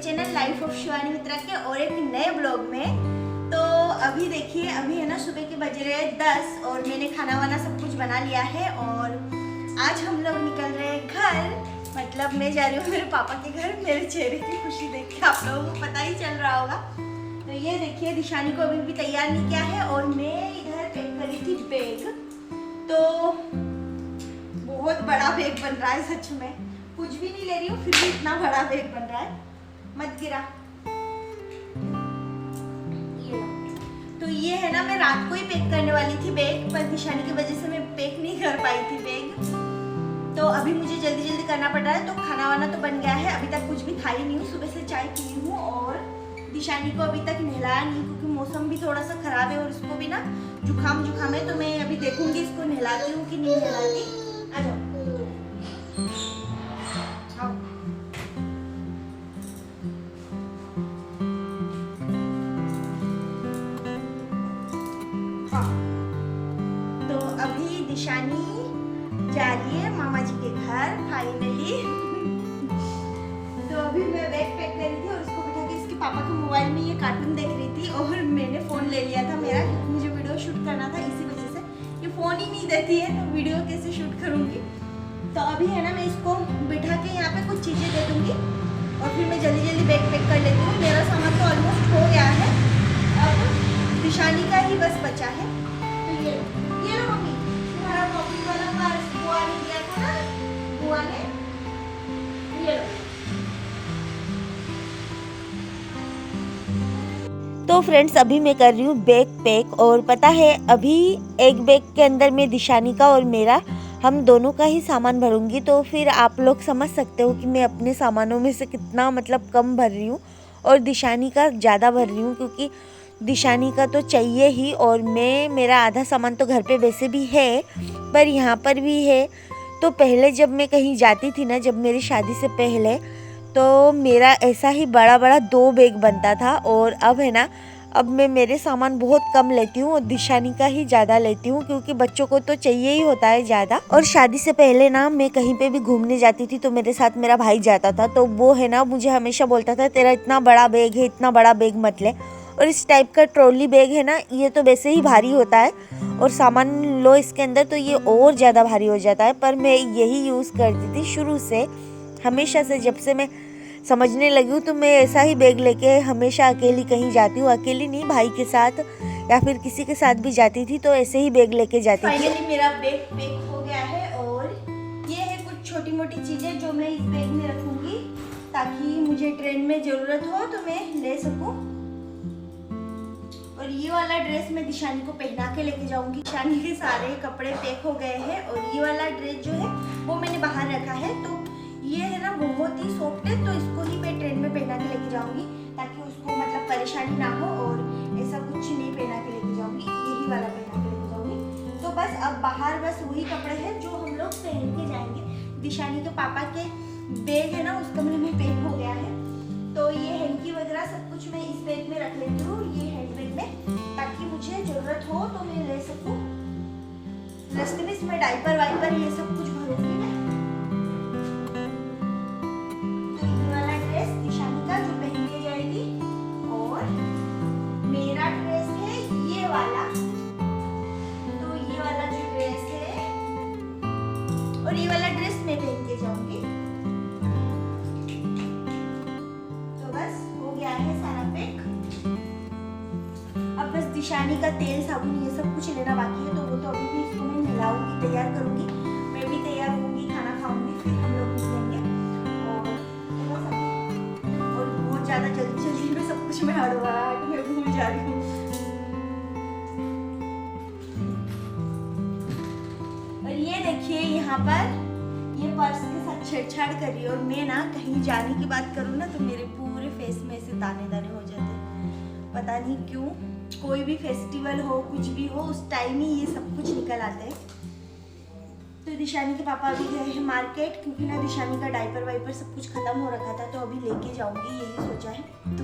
Channel life of Shivani मित्रा के और एक नए ब्लॉग में। तो अभी देखिए, अभी है ना सुबह के बज रहे 10 और मैंने खाना वाना सब कुछ बना लिया है और आज हम लोग निकल रहे हैं घर। मतलब मैं जा रही हूँ मेरे पापा के घर। मेरे चेहरे की खुशी देख के आप लोगों को पता ही चल रहा होगा। तो ये देखिए, दिशानी को अभी भी तैयार नहीं किया है और मैं इधर पैक करी थी बैग। तो बहुत बड़ा बैग बन रहा है, सच में कुछ भी नहीं ले रही हूँ फिर भी इतना बड़ा बैग बन रहा है। मत गिरा। ये तो ये है ना, मैं रात को ही पैक करने वाली थी बैग, पर दिशानी की वजह से मैं पैक नहीं कर पाई थी बैग। तो अभी मुझे जल्दी जल्दी करना पड़ रहा है। तो खाना वाना तो बन गया है, अभी तक कुछ भी खाई नहीं हूँ। सुबह से चाय पी हूँ और दिशानी को अभी तक नहलाया नहीं क्योंकि मौसम भी थोड़ा सा खराब है और उसको भी ना जुकाम है। तो मैं अभी देखूंगी इसको नहलाती हूँ कि नहीं नहलाती। आ जाओ। तो अभी दिशानी जा रही है मामा जी के घर फाइनली। तो अभी मैं बैग पैक कर रही थी और उसको बिठा के इसके पापा के मोबाइल में ये कार्टून देख रही थी और मैंने फ़ोन ले लिया था मेरा, मुझे वीडियो शूट करना था। इसी वजह से ये फ़ोन ही नहीं देती है तो वीडियो कैसे शूट करूँगी। तो अभी है ना, मैं इसको बिठा के यहाँ पे कुछ चीज़ें दे दूँगी और फिर मैं जल्दी जल्दी बैग पैक कर लेती हूँ। मेरा सामान तो ऑलमोस्ट हो गया है, अब दिशानी का ही बस बचा है। तो ये लो मम्मी, तुम्हारा कॉपी वाला पर्स बुआ ने दिया था ना, बुआ ने, ये लो। तो फ्रेंड्स, अभी मैं कर रही हूँ बैग पैक और पता है अभी एक बैग के अंदर में दिशानी का और मेरा, हम दोनों का ही सामान भरूंगी। तो फिर आप लोग समझ सकते हो कि मैं अपने सामानों में से कितना मतलब कम भर रही हूँ और दिशानी का ज़्यादा भर रही हूँ, क्योंकि दिशानी का तो चाहिए ही और मेरा आधा सामान तो घर पे वैसे भी है पर यहाँ पर भी है। तो पहले जब मैं कहीं जाती थी ना, जब मेरी शादी से पहले, तो मेरा ऐसा ही बड़ा बड़ा 2 बैग बनता था और अब है ना, अब मैं मेरे सामान बहुत कम लेती हूँ और दिशानी का ही ज़्यादा लेती हूँ, क्योंकि बच्चों को तो चाहिए ही होता है ज़्यादा। और शादी से पहले ना मैं कहीं पे भी घूमने जाती थी तो मेरे साथ मेरा भाई जाता था, तो वो है ना मुझे हमेशा बोलता था तेरा इतना बड़ा बैग है, इतना बड़ा बैग मत ले। और इस टाइप का ट्रॉली बैग है ना, ये तो वैसे ही भारी होता है और सामान लो इसके अंदर तो ये और ज़्यादा भारी हो जाता है। पर मैं यही यूज़ करती थी शुरू से, हमेशा से। जब से मैं समझने लगी हूँ तो मैं ऐसा ही बैग लेके हमेशा अकेली कहीं जाती हूँ। अकेली नहीं, भाई के साथ या फिर किसी के साथ भी जाती थी तो ऐसे ही बैग लेके जाती थी। फाइनली मेरा बैग पैक हो गया है और ये है कुछ छोटी मोटी चीज़ें जो मैं इस बैग में रखूँगी ताकि मुझे ट्रेन में ज़रूरत हो तो मैं ले सकूँ। और ये वाला ड्रेस मैं दिशानी को पहना के लेके जाऊँगी। दिशानी के सारे कपड़े पैक हो गए हैं और ये वाला ड्रेस जो है वो मैंने बाहर रखा है। तो ये है ना बहुत ही सॉफ्ट है, तो इसको ही मैं ट्रेन में पहना के लेके जाऊंगी ताकि उसको मतलब परेशानी ना हो और ऐसा कुछ नहीं पहना के लेके जाऊंगी, यही वाला पहना के लेके जाऊंगी। तो बस अब बाहर बस वही कपड़े हैं जो हम लोग पहन के जाएंगे। दिशानी के पापा के बैग है ना, उस कमरे में पैक हो गया है। तो ये हैंकी वगैरह सब कुछ मैं इस बैग में रख लेती हूँ, ये हैंड बैग में, ताकि मुझे जरूरत हो तो मैं ले सकूँ। रास्ते में इसमें डायपर वाइपर ये सब कुछ भरूंगी मैं। और ये वाला ड्रेस मैं पहन के जाऊंगी। तो बस हो गया है सारा पैक। अब बस दिशानी का तेल साबुन ये सब कुछ लेना बाकी है, तो वो तो अभी भी इसको मैं नहलाऊंगी, तैयार करूंगी। मैं भी तैयार होंगी, खाना खाऊंगी, फिर हम लोग निकलेंगे। और बहुत ज़्यादा जल्दी जल्दी में सब कुछ मैं हड़बड़ाहट में भूल जा रही हूँ। और ये देखिए, यहाँ पर ये पर्स के साथ छेड़छाड़ कर रही है और मैं ना कहीं जाने की बात करूँ ना तो मेरे पूरे फेस में ऐसे दाने दाने हो जाते हैं। पता नहीं क्यों, कोई भी फेस्टिवल हो कुछ भी हो उस टाइम ही ये सब कुछ निकल आते हैं। तो दिशानी के पापा अभी गए हैं मार्केट, क्योंकि ना दिशानी का डायपर वाइपर सब कुछ खत्म हो रखा था, तो अभी लेके जाऊंगी, यही सोचा है। तो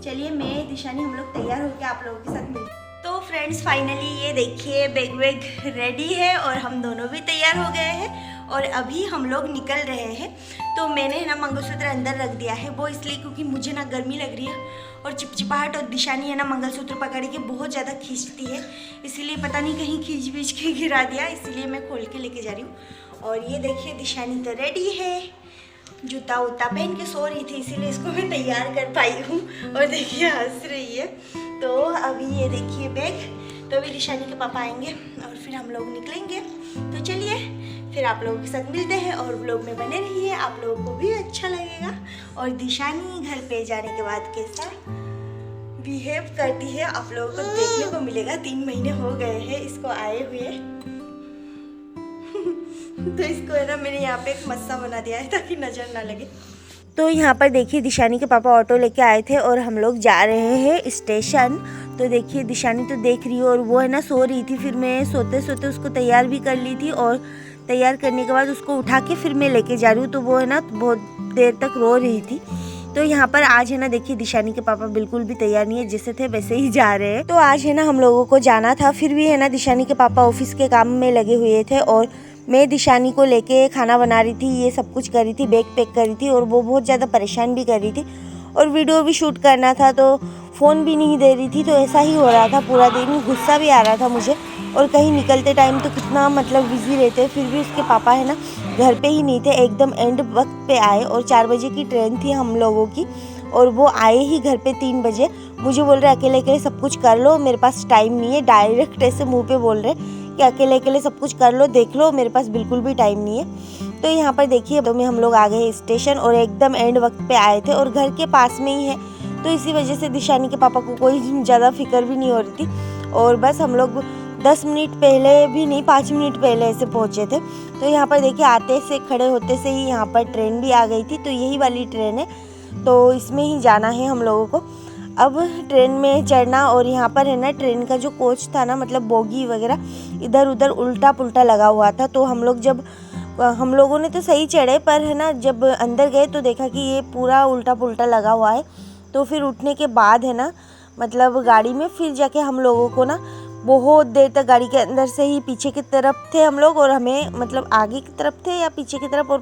चलिए, मैं दिशानी हम लोग तैयार होकर आप लोगों के साथ मिलते। तो फ्रेंड्स, फाइनली ये देखिए बैग वैग रेडी है और हम दोनों भी तैयार हो गए हैं और अभी हम लोग निकल रहे हैं। तो मैंने ना मंगलसूत्र अंदर रख दिया है, वो इसलिए क्योंकि मुझे ना गर्मी लग रही है और चिपचिपाहट, और दिशानी है ना मंगलसूत्र पकड़ के बहुत ज़्यादा खींचती है, इसीलिए पता नहीं कहीं खींच बीच के गिरा दिया, इसीलिए मैं खोल के लेके जा रही हूँ। और ये देखिए दिशानी तो रेडी है, जूता उता पहन के सो रही थी इसीलिए इसको मैं तैयार कर पाई हूँ। और देखिए हंस रही है। तो अभी ये देखिए बैग, तो अभी दिशानी के पापा आएंगे और फिर हम लोग निकलेंगे। तो चलिए फिर आप लोगों के साथ मिलते हैं और व्लॉग में बने रहिए, आप लोगों को भी अच्छा लगेगा। और दिशानी घर पे जाने के बाद कैसा बिहेव करती है आप लोगों को देखने को मिलेगा। 3 महीने हो गए हैं इसको आए हुए। तो इसको है ना मैंने यहाँ पे एक मस्सा बना दिया है ताकि नज़र ना लगे। तो यहाँ पर देखिए दिशानी के पापा ऑटो लेके आए थे और हम लोग जा रहे हैं स्टेशन। तो देखिए दिशानी तो देख रही है और वो है ना सो रही थी, फिर मैं सोते सोते उसको तैयार भी कर ली थी और तैयार करने के बाद उसको उठा के फिर मैं लेके जा रही हूँ। तो वो है ना बहुत देर तक रो रही थी। तो यहाँ पर आज है ना देखिए दिशानी के पापा बिल्कुल भी तैयार नहीं है, जैसे थे वैसे ही जा रहे हैं। तो आज है ना हम लोगों को जाना था, फिर भी है ना दिशानी के पापा ऑफिस के काम में लगे हुए थे और मैं दिशानी को लेके खाना बना रही थी, ये सब कुछ कर रही थी, बैग पैक कर रही थी और वो बहुत ज़्यादा परेशान भी कर रही थी और वीडियो भी शूट करना था तो फ़ोन भी नहीं दे रही थी। तो ऐसा ही हो रहा था पूरा दिन, गुस्सा भी आ रहा था मुझे। और कहीं निकलते टाइम तो कितना मतलब बिजी रहते, फिर भी उसके पापा है ना घर पे ही नहीं थे, एकदम एंड वक्त पे आए और 4 बजे की ट्रेन थी हम लोगों की और वो आए ही घर पे 3 बजे। मुझे बोल रहे अकेले अकेले सब कुछ कर लो, मेरे पास टाइम नहीं है, डायरेक्ट ऐसे मुँह पे बोल रहे कि अकेले अकेले सब कुछ कर लो, देख लो, मेरे पास बिल्कुल भी टाइम नहीं है। तो यहाँ पर देखिए तो में हम लोग आ गए स्टेशन और एकदम एंड वक्त पे आए थे और घर के पास में ही है, तो इसी वजह से दिशानी के पापा को कोई ज़्यादा फिक्र भी नहीं हो रही थी। और बस हम लोग 10 मिनट पहले भी नहीं, 5 मिनट पहले ऐसे पहुँचे थे। तो यहाँ पर देखिए आते से खड़े होते से ही यहाँ पर ट्रेन भी आ गई थी। तो यही वाली ट्रेन है, तो इसमें ही जाना है हम लोगों को। अब ट्रेन में चढ़ना और यहाँ पर है ना ट्रेन का जो कोच था ना, मतलब बोगी वगैरह इधर उधर उल्टा पुल्टा लगा हुआ था। तो हम लोगों ने तो सही चढ़े, पर है ना जब अंदर गए तो देखा कि ये पूरा उल्टा पुल्टा लगा हुआ है। तो फिर उठने के बाद है ना मतलब गाड़ी में फिर जाके हम लोगों को ना बहुत देर तक गाड़ी के अंदर से ही पीछे की तरफ थे हम लोग और हमें मतलब आगे की तरफ थे या पीछे की तरफ, और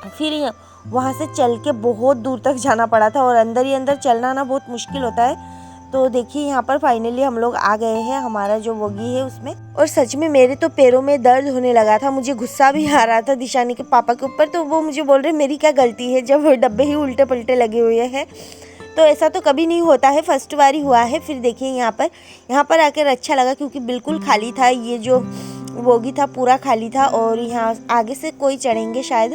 फिर वहाँ से चल के बहुत दूर तक जाना पड़ा था और अंदर ही अंदर चलना ना बहुत मुश्किल होता है। तो देखिए यहाँ पर फाइनली हम लोग आ गए हैं हमारा जो बोगी है उसमें। और सच में मेरे तो पैरों में दर्द होने लगा था, मुझे गुस्सा भी आ रहा था दिशानी के पापा के ऊपर। तो वो मुझे बोल रहे मेरी क्या गलती है जब डब्बे ही उल्टे पलटे लगे हुए हैं। तो ऐसा तो कभी नहीं होता है, फर्स्ट बार ही हुआ है। फिर देखिए यहाँ पर आकर अच्छा लगा क्योंकि बिल्कुल खाली था, ये जो बोगी था पूरा खाली था और यहाँ आगे से कोई चढ़ेंगे शायद,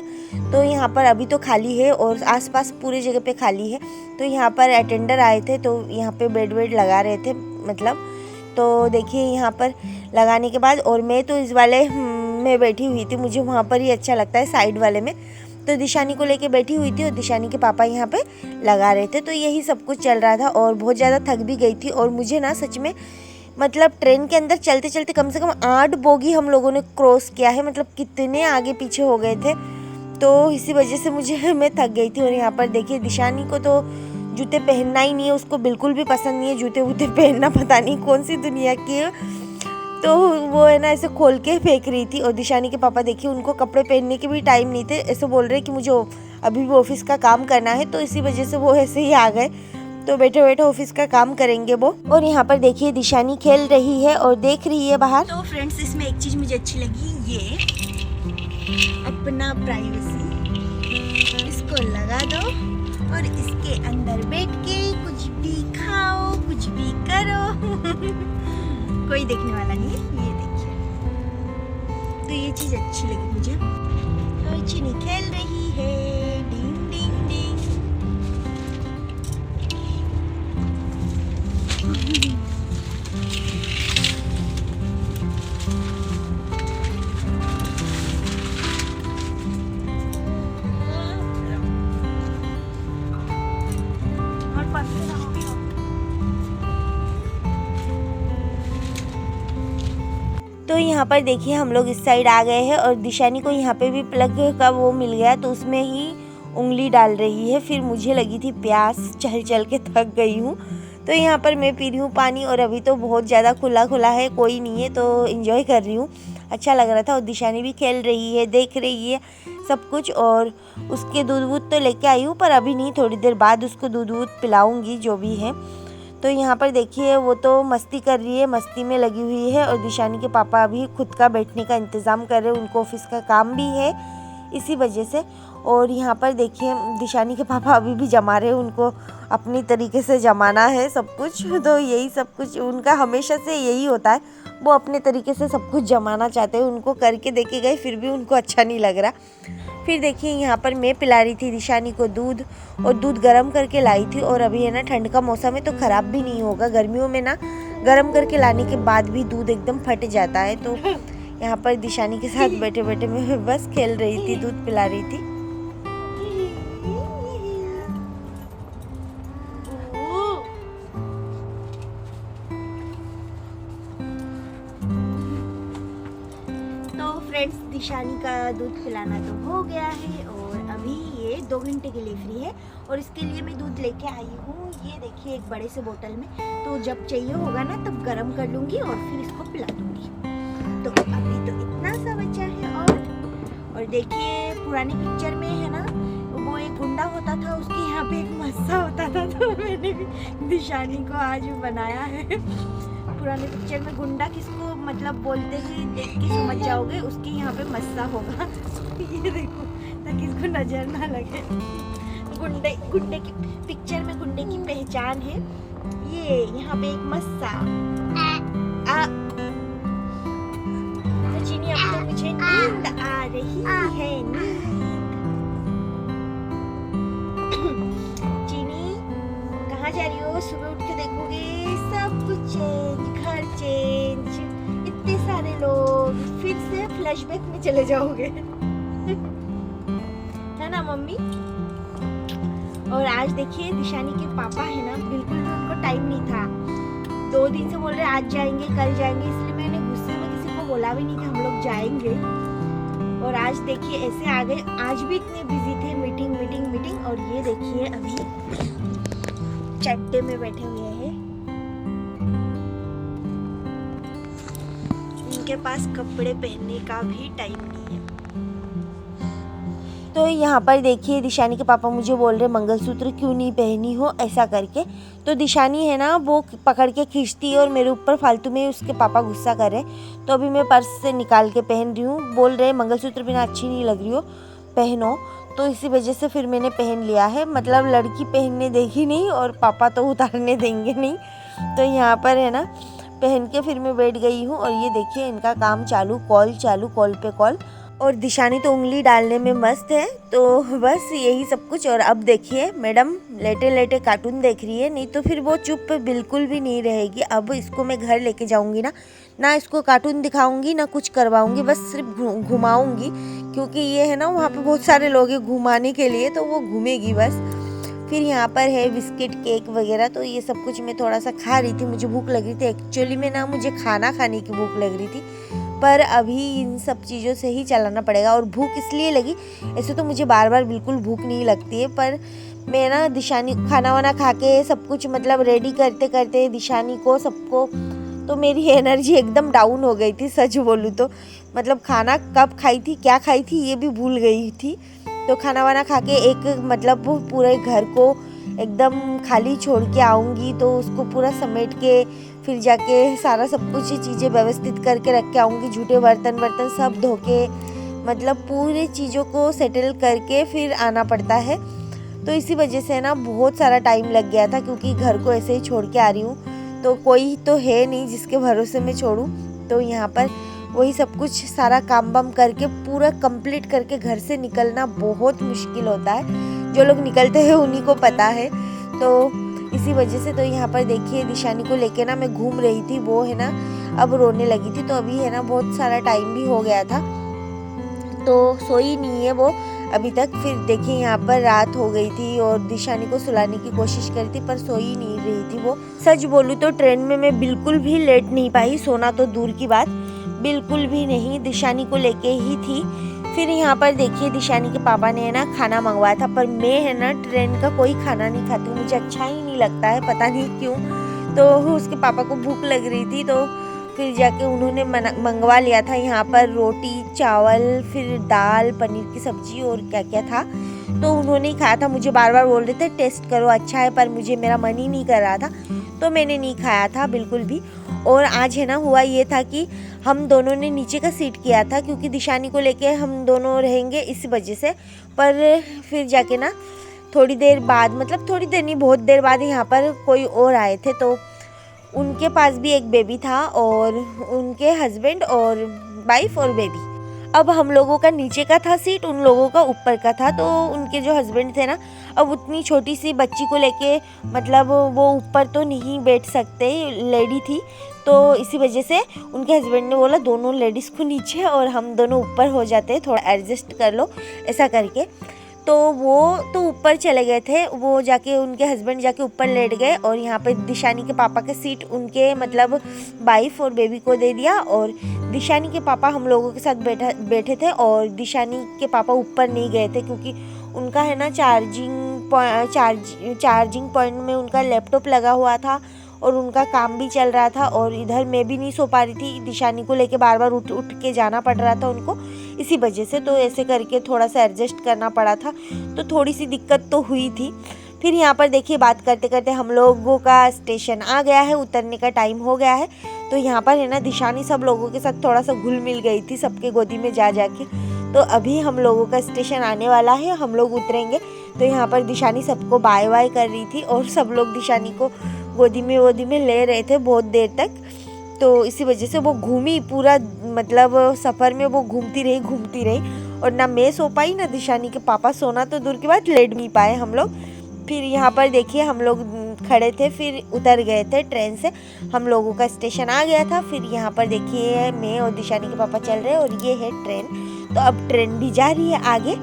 तो यहाँ पर अभी तो खाली है और आसपास पूरी जगह पे खाली है। तो यहाँ पर अटेंडर आए थे तो यहाँ पे बेड वेड लगा रहे थे मतलब। तो देखिए यहाँ पर लगाने के बाद और मैं तो इस वाले में बैठी हुई थी, मुझे वहाँ पर ही अच्छा लगता है साइड वाले में। तो दिशानी को लेके बैठी हुई थी और दिशानी के पापा यहाँ पे लगा रहे थे। तो यही सब कुछ चल रहा था और बहुत ज़्यादा थक भी गई थी। और मुझे ना सच में मतलब ट्रेन के अंदर चलते चलते कम से कम 8 बोगी हम लोगों ने क्रॉस किया है, मतलब कितने आगे पीछे हो गए थे। तो इसी वजह से मैं थक गई थी। और यहाँ पर देखिए दिशानी को तो जूते पहनना ही नहीं है, उसको बिल्कुल भी पसंद नहीं है जूते वूते पहनना, पता नहीं कौन सी दुनिया की है। तो वो है ना ऐसे खोल के फेंक रही थी। और दिशानी के पापा देखिए उनको कपड़े पहनने के भी टाइम नहीं थे, ऐसे बोल रहे कि मुझे अभी भी ऑफिस का काम करना है, तो इसी वजह से वो ऐसे ही आ गए। तो बैठे बैठे ऑफिस का काम करेंगे वो। और यहाँ पर देखिए दिशानी खेल रही है और देख रही है बाहर। तो फ्रेंड्स इसमें एक चीज़ मुझे अच्छी लगी, ये अपना प्राइवेसी, इसको लगा दो और इसके अंदर बैठ के कुछ भी खाओ कुछ भी करो कोई देखने वाला नहीं है। ये देखिए, तो ये चीज़ अच्छी लगी मुझे। तो चीनी खेल रही है, डिंग डिंग डिंग। तो यहाँ पर देखिए हम लोग इस साइड आ गए हैं और दिशानी को यहाँ पे भी प्लग का वो मिल गया, तो उसमें ही उंगली डाल रही है। फिर मुझे लगी थी प्यास, चल चल के थक गई हूँ। तो यहाँ पर मैं पी रही हूँ पानी और अभी तो बहुत ज़्यादा खुला खुला है, कोई नहीं है तो एंजॉय कर रही हूँ। अच्छा लग रहा था। और दिशानी भी खेल रही है, देख रही है सब कुछ। और उसके दूध वूध तो लेके आई हूँ, पर अभी नहीं, थोड़ी देर बाद उसको दूध वूध पिलाऊंगी जो भी है। तो यहाँ पर देखिए वो तो मस्ती कर रही है, मस्ती में लगी हुई है। और दिशानी के पापा अभी खुद का बैठने का इंतज़ाम कर रहे हैं, उनको ऑफिस का काम भी है इसी वजह से। और यहाँ पर देखिए दिशानी के पापा अभी भी जमा रहे हैं, उनको अपनी तरीके से जमाना है सब कुछ। तो यही सब कुछ उनका हमेशा से यही होता है, वो अपने तरीके से सब कुछ जमाना चाहते हैं। उनको करके देखे गए फिर भी उनको अच्छा नहीं लग रहा। फिर देखिए यहाँ पर मैं पिला रही थी दिशानी को दूध, और दूध गर्म करके लाई थी। और अभी है ना ठंड का मौसम है तो ख़राब भी नहीं होगा। गर्मियों में ना गर्म करके लाने के बाद भी दूध एकदम फट जाता है। तो यहाँ पर दिशानी के साथ बैठे बैठे मैं बस खेल रही थी, दूध पिला रही थी। तो फ्रेंड्स, दिशानी का दूध पिलाना तो हो गया है और अभी ये 2 घंटे के लिए फ्री है। और इसके लिए मैं दूध लेके आई हूँ, ये देखिए एक बड़े से बोतल में। तो जब चाहिए होगा ना तब गर्म कर लूँगी और फिर इसको पिला दूँगी। तो अभी तो इतना सा बचा है। और देखिए पुरानी पिक्चर में है ना वो एक गुंडा होता था, उसके यहाँ पे एक मस्सा होता था। तो मैंने भी दिशानी को आज बनाया है। पुराने पिक्चर में गुंडा किसको मतलब बोलते हैं देख के समझ जाओगे, उसके यहाँ पे मस्सा होगा। ये देखो ताकि इसको नजर ना लगे। गुंडे की पिक्चर में गुंडे की पहचान है ये, यहाँ पे एक मस्सा। तो चीनी अब तो मुझे नींद आ रही है, चीनी कहाँ जा रही हो? सुबह उठ के देखोगे सब कुछ चेंज, घर चेंज, इतने सारे लोग, फिर से फ्लैशबैक में चले जाओगे। है ना मम्मी? और आज देखिए दिशानी के पापा है ना, बिल्कुल भी उनको टाइम नहीं था। 2 दिन से बोल रहे आज जाएंगे कल जाएंगे, इसलिए मैंने गुस्से में किसी को बोला भी नहीं कि हम लोग जाएंगे। और आज देखिए ऐसे आ गए, आज भी इतने बिजी थे, मीटिंग मीटिंग मीटिंग। और ये देखिए अभी चड्डे में बैठे हुए हैं, इनके पास कपड़े पहनने का भी टाइम नहीं है। तो यहाँ पर देखिए दिशानी के पापा मुझे बोल रहे मंगलसूत्र क्यों नहीं पहनी हो ऐसा करके। तो दिशानी है ना वो पकड़ के खींचती है और मेरे ऊपर फालतू में उसके पापा गुस्सा कर रहे। तो अभी मैं पर्स से निकाल के पहन रही हूँ, बोल रहे मंगलसूत्र बिना अच्छी नहीं लग रही हो, पहनो। तो इसी वजह से फिर मैंने पहन लिया है। मतलब लड़की पहनने देगी नहीं और पापा तो उतारने देंगे नहीं। तो यहाँ पर है ना पहन के फिर मैं बैठ गई हूँ। और ये देखिए इनका काम चालू, कॉल पे कॉल। और दिशानी तो उंगली डालने में मस्त है। तो बस यही सब कुछ। और अब देखिए मैडम लेटे लेटे कार्टून देख रही है, नहीं तो फिर वो चुप बिल्कुल भी नहीं रहेगी। अब इसको मैं घर लेके जाऊंगी ना इसको कार्टून दिखाऊंगी ना कुछ करवाऊंगी, बस सिर्फ घुमाऊंगी। क्योंकि ये है ना वहाँ पे बहुत सारे लोग हैं घुमाने के लिए, तो वो घूमेगी बस। फिर यहाँ पर है बिस्किट केक वगैरह, तो ये सब कुछ मैं थोड़ा सा खा रही थी, मुझे भूख लग रही थी। एक्चुअली में ना मुझे खाना खाने की भूख लग रही थी, पर अभी इन सब चीज़ों से ही चलाना पड़ेगा। और भूख इसलिए लगी, ऐसे तो मुझे बार बार बिल्कुल भूख नहीं लगती है, पर मैं ना दिशानी खाना वाना खा के सब कुछ मतलब रेडी करते करते दिशानी को सबको, तो मेरी एनर्जी एकदम डाउन हो गई थी सच बोलूँ तो। मतलब खाना कब खाई थी क्या खाई थी ये भी भूल गई थी। तो खाना वाना खा के एक मतलब पूरे घर को एकदम खाली छोड़ के आऊँगी, तो उसको पूरा समेट के फिर जाके सारा सब कुछ चीज़ें व्यवस्थित करके रख के आऊँगी। झूठे बर्तन सब धो के मतलब पूरे चीज़ों को सेटल करके फिर आना पड़ता है। तो इसी वजह से ना बहुत सारा टाइम लग गया था, क्योंकि घर को ऐसे ही छोड़ के आ रही हूँ, तो कोई तो है नहीं जिसके भरोसे में छोड़ूं। तो यहाँ पर वही सब कुछ सारा काम वाम करके पूरा कंप्लीट करके घर से निकलना बहुत मुश्किल होता है। जो लोग निकलते हैं उन्हीं को पता है। तो इसी वजह से तो यहाँ पर देखिए दिशानी को लेके ना मैं घूम रही थी, वो है ना अब रोने लगी थी। तो अभी है ना बहुत सारा टाइम भी हो गया था, तो सोई नहीं है वो अभी तक। फिर देखिए यहाँ पर रात हो गई थी और दिशानी को सुलाने की कोशिश करी थी, पर सोई नहीं रही थी वो। सच बोलूँ तो ट्रेन में मैं बिल्कुल भी लेट नहीं पाई, सोना तो दूर की बात, बिल्कुल भी नहीं, दिशानी को लेके ही थी। फिर यहाँ पर देखिए दिशानी के पापा ने है ना खाना मंगवाया था, पर मैं है ना ट्रेन का कोई खाना नहीं खाती हूँ, मुझे अच्छा ही नहीं लगता है, पता नहीं क्यों। तो उसके पापा को भूख लग रही थी, तो फिर जाके उन्होंने मंगवा लिया था यहाँ पर रोटी चावल, फिर दाल, पनीर की सब्जी और क्या क्या था। तो उन्होंने ही खाया था। मुझे बार बार बोल रहे थे टेस्ट करो अच्छा है, पर मुझे मेरा मन ही नहीं कर रहा था तो मैंने नहीं खाया था बिल्कुल भी। और आज है ना हुआ ये था कि हम दोनों ने नीचे का सीट किया था क्योंकि दिशानी को लेके हम दोनों रहेंगे इस वजह से। पर फिर जाके ना थोड़ी देर बाद, मतलब थोड़ी देर नहीं बहुत देर बाद यहाँ पर कोई और आए थे, तो उनके पास भी एक बेबी था और उनके हस्बैंड और वाइफ और बेबी। अब हम लोगों का नीचे का था सीट, उन लोगों का ऊपर का था। तो उनके जो हस्बैंड थे ना, अब उतनी छोटी सी बच्ची को लेके मतलब वो ऊपर तो नहीं बैठ सकते, लेडी थी, तो इसी वजह से उनके हस्बैंड ने बोला दोनों लेडीज़ को नीचे और हम दोनों ऊपर हो जाते हैं, थोड़ा एडजस्ट कर लो ऐसा करके। तो वो तो ऊपर चले गए थे, वो जाके उनके हस्बैंड जाके ऊपर लेट गए और यहाँ पे दिशानी के पापा के सीट उनके मतलब वाइफ और बेबी को दे दिया। और दिशानी के पापा हम लोगों के साथ बैठे थे और दिशानी के पापा ऊपर नहीं गए थे क्योंकि उनका है ना चार्जिंग पॉइंट में उनका लैपटॉप लगा हुआ था और उनका काम भी चल रहा था। और इधर मैं भी नहीं सो पा रही थी, दिशानी को लेके बार बार उठ के जाना पड़ रहा था उनको, इसी वजह से तो ऐसे करके थोड़ा सा एडजस्ट करना पड़ा था। तो थोड़ी सी दिक्कत तो हुई थी। फिर यहाँ पर देखिए बात करते करते हम लोगों का स्टेशन आ गया है, उतरने का टाइम हो गया है। तो यहाँ पर है ना दिशानी सब लोगों के साथ थोड़ा सा घुल मिल गई थी सबके गोदी में जा के। तो अभी हम लोगों का स्टेशन आने वाला है, हम लोग उतरेंगे। तो यहाँ पर दिशानी सबको बाय बाय कर रही थी और सब लोग दिशानी को गोदी में ले रहे थे बहुत देर तक। तो इसी वजह से वो घूमी पूरा, मतलब सफ़र में वो घूमती रही और ना मैं सो पाई ना दिशानी के पापा, सोना तो दूर की बात लेट नहीं पाए हम लोग। फिर यहाँ पर देखिए हम लोग खड़े थे, फिर उतर गए थे ट्रेन से, हम लोगों का स्टेशन आ गया था। फिर यहाँ पर देखिए मैं और दिशानी के पापा चल रहे हैं और ये है ट्रेन। तो अब ट्रेन भी जा रही है आगे।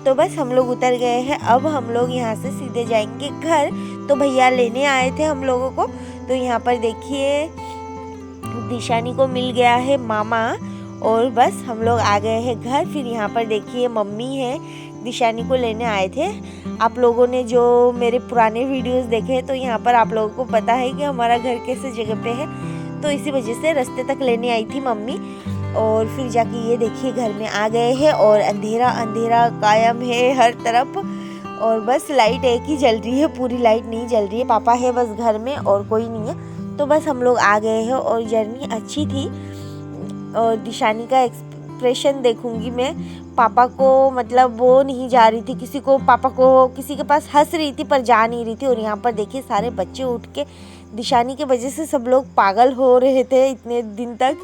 तो बस हम लोग उतर गए हैं, अब हम लोग यहाँ से सीधे जाएंगे घर। तो भैया लेने आए थे हम लोगों को। तो यहाँ पर देखिए दिशानी को मिल गया है मामा और बस हम लोग आ गए हैं घर। फिर यहाँ पर देखिए मम्मी है, दिशानी को लेने आए थे। आप लोगों ने जो मेरे पुराने वीडियोस देखे तो यहाँ पर आप लोगों को पता है कि हमारा घर कैसे जगह पे है, तो इसी वजह से रास्ते तक लेने आई थी मम्मी। और फिर जाके ये देखिए घर में आ गए हैं और अंधेरा अंधेरा कायम है हर तरफ और बस लाइट एक ही जल रही है, पूरी लाइट नहीं जल रही है। पापा है बस घर में और कोई नहीं है। तो बस हम लोग आ गए हैं और जर्नी अच्छी थी। और दिशानी का एक्सप्रेशन देखूंगी मैं, पापा को मतलब वो नहीं जा रही थी किसी को, पापा को किसी के पास हंस रही थी पर जा नहीं रही थी। और यहाँ पर देखिए सारे बच्चे उठ के, दिशानी की वजह से सब लोग पागल हो रहे थे इतने दिन तक,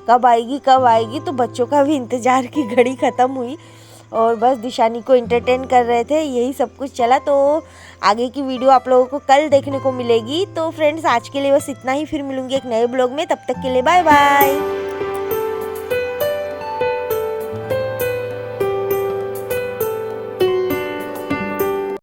कब आएगी। तो बच्चों का भी इंतज़ार की घड़ी ख़त्म हुई और बस दिशानी को एंटरटेन कर रहे थे, यही सब कुछ चला। तो आगे की वीडियो आप लोगों को कल देखने को मिलेगी। तो फ्रेंड्स आज के लिए बस इतना ही, फिर मिलूंगी एक नए ब्लॉग में, तब तक के लिए बाय बाय।